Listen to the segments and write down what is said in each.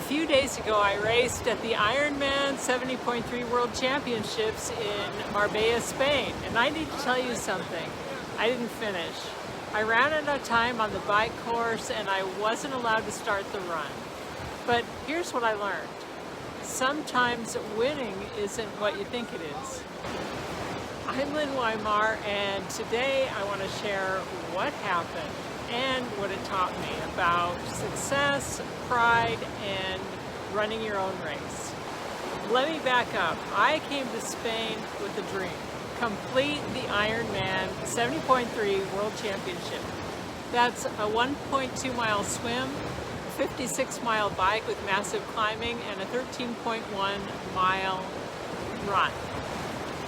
few days ago, I raced at the Ironman 70.3 World Championships in Marbella, Spain. And I need to tell you something. I didn't finish. I ran out of time on the bike course and I wasn't allowed to start the run. But here's what I learned. Sometimes winning isn't what you think it is. I'm Lynn Weimar, and today I want to share what happened and what it taught me about success, pride, and running your own race. Let me back up. I came to Spain with a dream. Complete the Ironman 70.3 World Championship. That's a 1.2 mile swim, 56 mile bike with massive climbing, and a 13.1 mile run.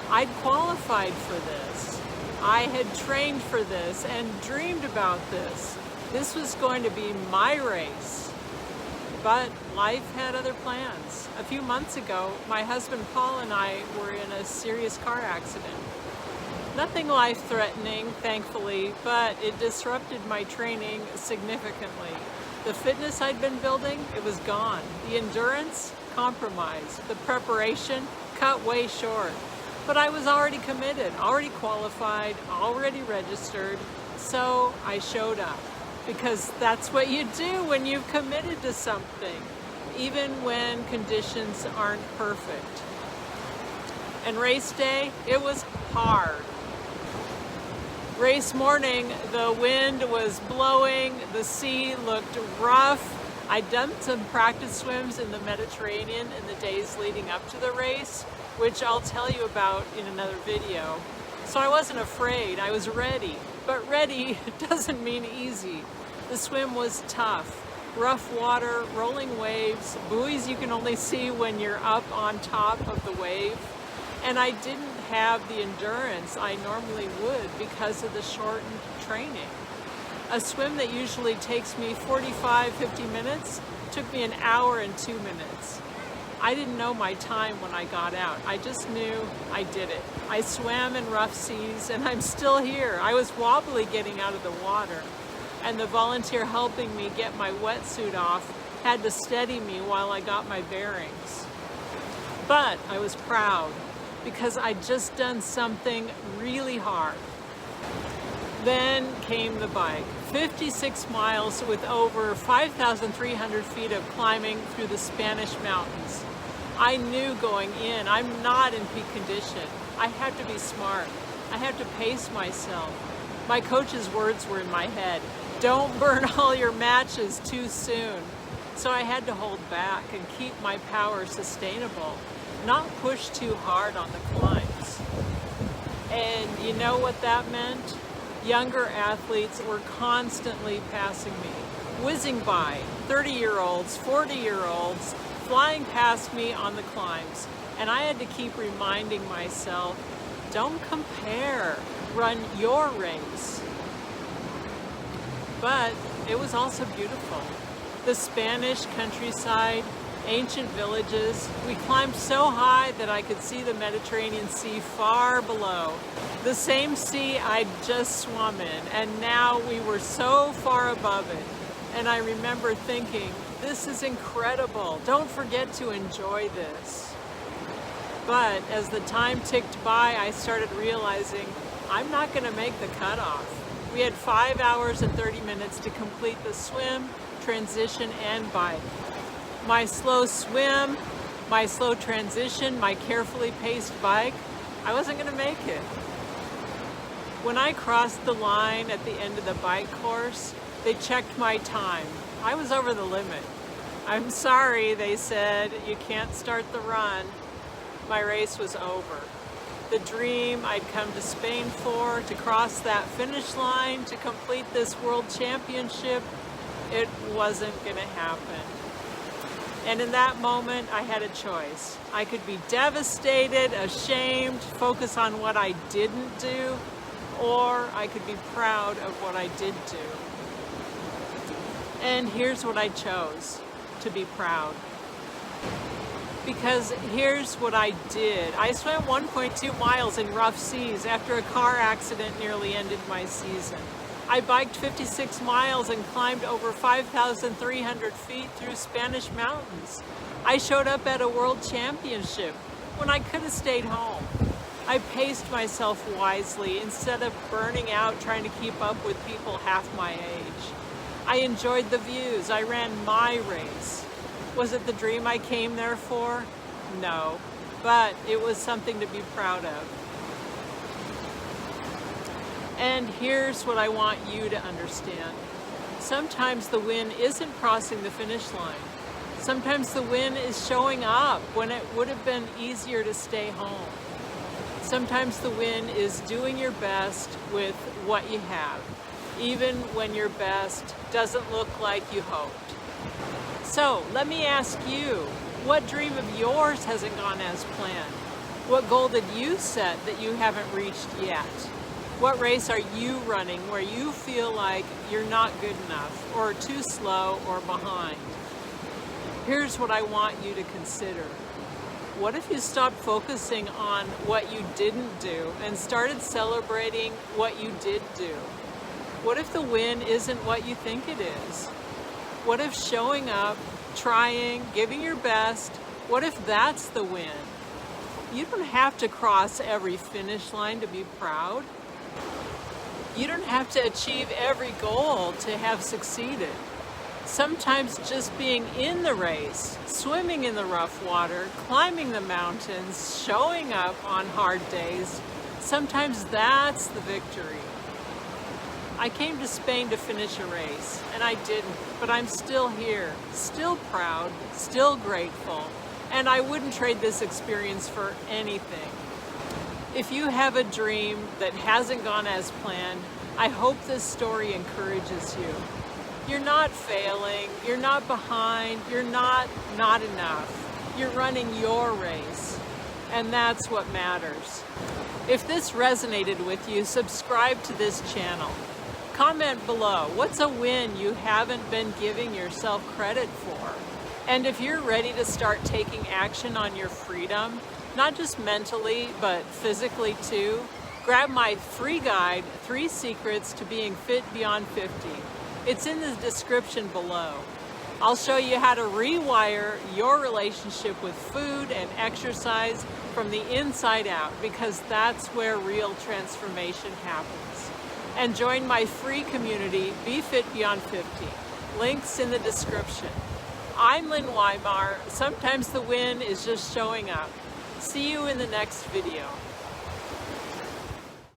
I'd qualified for this. I had trained for this and dreamed about this. This was going to be my race. But life had other plans. A few months ago, my husband Paul and I were in a serious car accident. Nothing life-threatening, thankfully, but it disrupted my training significantly. The fitness I'd been building, it was gone. The endurance, compromised. The preparation, cut way short. But I was already committed, already qualified, already registered, so I showed up. Because that's what you do when you've committed to something, even when conditions aren't perfect. And race day, it was hard. Race morning, the wind was blowing, the sea looked rough. I'd done some practice swims in the Mediterranean in the days leading up to the race, which I'll tell you about in another video. So I wasn't afraid, I was ready. But ready doesn't mean easy. The swim was tough. Rough water, rolling waves, buoys you can only see when you're up on top of the wave. And I didn't have the endurance I normally would because of the shortened training. A swim that usually takes me 45-50 minutes took me an hour and 2 minutes. I didn't know my time when I got out. I just knew I did it. I swam in rough seas and I'm still here. I was wobbly getting out of the water, and the volunteer helping me get my wetsuit off had to steady me while I got my bearings. But I was proud because I'd just done something really hard. Then came the bike. 56 miles with over 5,300 feet of climbing through the Spanish mountains. I knew going in, I'm not in peak condition. I had to be smart. I had to pace myself. My coach's words were in my head. Don't burn all your matches too soon. So I had to hold back and keep my power sustainable, not push too hard on the climbs. And you know what that meant? Younger athletes were constantly passing me, whizzing by, 30-year-olds, 40-year-olds, flying past me on the climbs. And I had to keep reminding myself, don't compare, run your race. But it was also beautiful. The Spanish countryside, ancient villages. We climbed so high that I could see the Mediterranean Sea far below. The same sea I'd just swum in, and now we were so far above it. And I remember thinking, this is incredible. Don't forget to enjoy this. But as the time ticked by, I started realizing I'm not going to make the cutoff. We had 5 hours and 30 minutes to complete the swim, transition, and bike. My slow swim, my slow transition, my carefully paced bike, I wasn't going to make it. When I crossed the line at the end of the bike course, they checked my time. I was over the limit. I'm sorry, they said, you can't start the run. My race was over. The dream I'd come to Spain for, to cross that finish line, to complete this World Championship, it wasn't going to happen. And in that moment, I had a choice. I could be devastated, ashamed, focus on what I didn't do, or I could be proud of what I did do. And here's what I chose, to be proud. Because here's what I did. I swam 1.2 miles in rough seas after a car accident nearly ended my season. I biked 56 miles and climbed over 5,300 feet through Spanish mountains. I showed up at a World Championship when I could have stayed home. I paced myself wisely instead of burning out trying to keep up with people half my age. I enjoyed the views. I ran my race. Was it the dream I came there for? No, but it was something to be proud of. And here's what I want you to understand. Sometimes the win isn't crossing the finish line. Sometimes the win is showing up when it would have been easier to stay home. Sometimes the win is doing your best with what you have, even when your best doesn't look like you hoped. So let me ask you, what dream of yours hasn't gone as planned? What goal did you set that you haven't reached yet? What race are you running where you feel like you're not good enough or too slow or behind? Here's what I want you to consider. What if you stopped focusing on what you didn't do and started celebrating what you did do? What if the win isn't what you think it is? What if showing up, trying, giving your best, what if that's the win? You don't have to cross every finish line to be proud. You don't have to achieve every goal to have succeeded. Sometimes just being in the race, swimming in the rough water, climbing the mountains, showing up on hard days, sometimes that's the victory. I came to Spain to finish a race, and I didn't, but I'm still here, still proud, still grateful, and I wouldn't trade this experience for anything. If you have a dream that hasn't gone as planned, I hope this story encourages you. You're not failing, you're not behind, you're not enough. You're running your race, and that's what matters. If this resonated with you, subscribe to this channel. Comment below, what's a win you haven't been giving yourself credit for? And if you're ready to start taking action on your freedom, not just mentally, but physically too, grab my free guide, 3 Secrets to Being Fit Beyond 50. It's in the description below. I'll show you how to rewire your relationship with food and exercise from the inside out, because that's where real transformation happens. And join my free community, Be Fit Beyond 50. Links in the description. I'm Lynn Weimar. Sometimes the win is just showing up. See you in the next video.